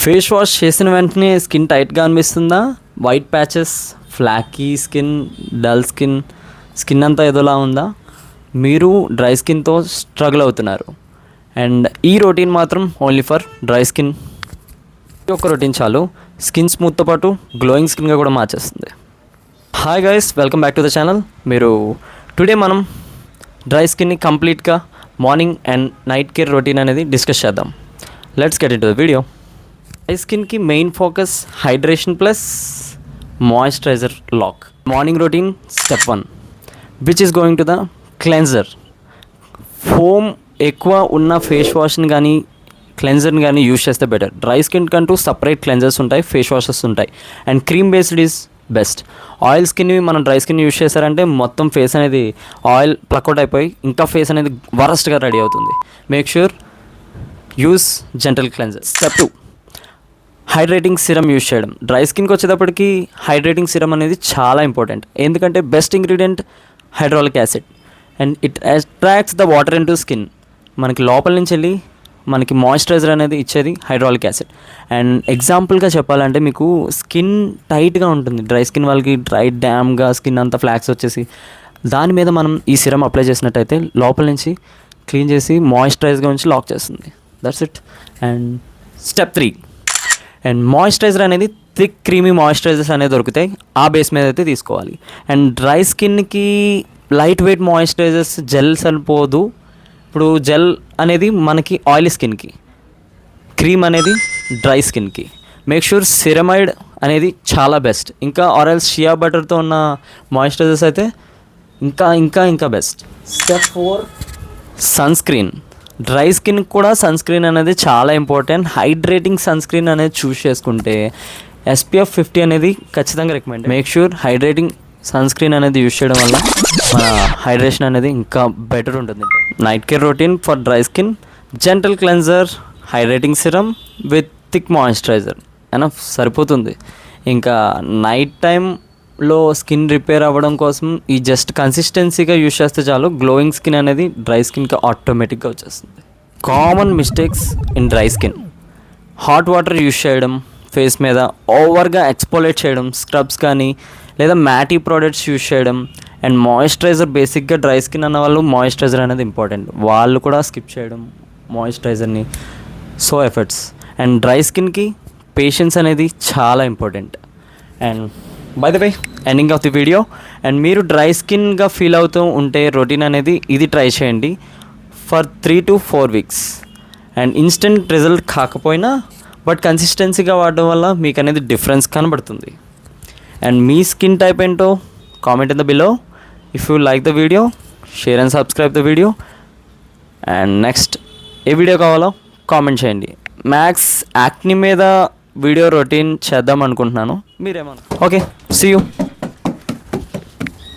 Face wash చేసిన వెంటనే skin టైట్గా అనిపిస్తుందా? White patches, flaky skin, dull skin అంతా ఏదోలా ఉందా? మీరు డ్రై స్కిన్తో స్ట్రగుల్ అవుతున్నారు. అండ్ ఈ రొటీన్ మాత్రం ఓన్లీ ఫర్ డ్రై స్కిన్. ఈ ఒక్క రొటీన్ చాలు స్కిన్ స్మూత్తో పాటు గ్లోయింగ్ స్కిన్గా కూడా మార్చేస్తుంది. Hi guys, welcome back to the channel. Today మనం డ్రై స్కిన్ని కంప్లీట్గా morning and night care routine అనేది డిస్కస్ చేద్దాం. Let's get into the video. Dry స్కిన్కి main focus hydration plus moisturiser lock. Morning routine step 1 which is going to the cleanser. Foam ఎక్కువ ఉన్న face వాష్ని కానీ క్లెన్జర్ని కానీ యూజ్ చేస్తే బెటర్. డ్రై స్కిన్ కంటూ సపరేట్ క్లెన్జర్స్ ఉంటాయి, ఫేస్ వాషెస్ ఉంటాయి, and cream based is best. Oil skin మనం డ్రై స్కిన్ యూజ్ చేశారంటే మొత్తం ఫేస్ అనేది ఆయిల్ ప్లక్అవుట్ అయిపోయి ఇంకా ఫేస్ అనేది వరస్ట్గా రెడీ అవుతుంది. Make sure use gentle cleanser. Step 2 hydrating serum use చేయడం. డ్రై స్కిన్కి వచ్చేటప్పటికి హైడ్రేటింగ్ సిరమ్ అనేది చాలా ఇంపార్టెంట్. ఎందుకంటే best ingredient hydraulic acid and it attracts the water in to skin. మనకి లోపల నుంచి వెళ్ళి మనకి మాయిశ్చరైజర్ అనేది ఇచ్చేది హైడ్రాలిక్ యాసిడ్. అండ్ ఎగ్జాంపుల్గా చెప్పాలంటే మీకు స్కిన్ టైట్గా ఉంటుంది, డ్రై స్కిన్ వాళ్ళకి డ్రై డ్యామ్గా స్కిన్ అంతా ఫ్లాక్స్ వచ్చేసి దాని మీద మనం ఈ సిరమ్ అప్లై చేసినట్టయితే లోపల నుంచి క్లీన్ చేసి మాయిశ్చరైజ్గా ఉంచి లాక్ చేస్తుంది. That's it. And step 3 and moisturiser అనేది థిక్ క్రీమీ మాయిశ్చరైజర్స్ అనేది దొరుకుతాయి, ఆ బేస్ మీద అయితే తీసుకోవాలి. అండ్ డ్రై స్కిన్కి లైట్ వెయిట్ మాయిశ్చరైజర్స్ జెల్ సరిపోదు. ఇప్పుడు జెల్ అనేది మనకి ఆయిలీ స్కిన్కి, క్రీమ్ అనేది డ్రై స్కిన్కి. మేక్ షూర్ సిరమైడ్ అనేది చాలా బెస్ట్. ఇంకా ఆరెల్స్ షియా బటర్తో ఉన్న మాయిశ్చరైజర్స్ అయితే ఇంకా best. Step 4 sunscreen. Dry skin కూడా సన్ స్క్రీన్ అనేది చాలా ఇంపార్టెంట్. హైడ్రేటింగ్ సన్ స్క్రీన్ అనేది చూస్ చేసుకుంటే SPF 50 అనేది ఖచ్చితంగా recommend. Make sure hydrating sunscreen అనేది యూజ్ చేయడం వల్ల మన హైడ్రేషన్ అనేది ఇంకా బెటర్ ఉంటుంది. Night care routine for dry skin: gentle cleanser, hydrating serum with thick moisturiser enough సరిపోతుంది. ఇంకా నైట్ టైంలో స్కిన్ రిపేర్ అవ్వడం కోసం ఈ జస్ట్ కన్సిస్టెన్సీగా యూజ్ చేస్తే చాలు, గ్లోయింగ్ స్కిన్ అనేది డ్రై స్కిన్కి ఆటోమేటిక్గా వచ్చేస్తుంది. Common mistakes in dry skin: hot water use చేయడం, ఫేస్ మీద ఓవర్గా ఎక్స్పోలేట్ చేయడం, స్క్రబ్స్ కానీ లేదా మ్యాటీ ప్రోడక్ట్స్ యూజ్ చేయడం, అండ్ మాయిశ్చరైజర్. బేసిక్గా డ్రై స్కిన్ అన్న వాళ్ళు మాయిశ్చరైజర్ అనేది ఇంపార్టెంట్, వాళ్ళు కూడా స్కిప్ చేయడం మాయిశ్చరైజర్ని. So efforts. అండ్ డ్రై స్కిన్కి పేషెన్స్ అనేది చాలా important. And by the way, ending of the video, and మీరు డ్రై స్కిన్గా ఫీల్ అవుతూ ఉంటే రొటీన్ అనేది ఇది ట్రై చేయండి for 3 to 4 weeks. And instant result కాకపోయినా బట్ కన్సిస్టెన్సీగా వాడడం వల్ల మీకు అనేది డిఫరెన్స్ కనబడుతుంది. అండ్ మీ స్కిన్ టైప్ ఏంటో comment in the below. If you like the video, share and subscribe the video. And next ఏ వీడియో కావాలో కామెంట్ చేయండి. మ్యాక్స్ యాక్ని మీద వీడియో రొటీన్ చేద్దాం అనుకుంటున్నాను, మీరేమన్నా. Okay, see you.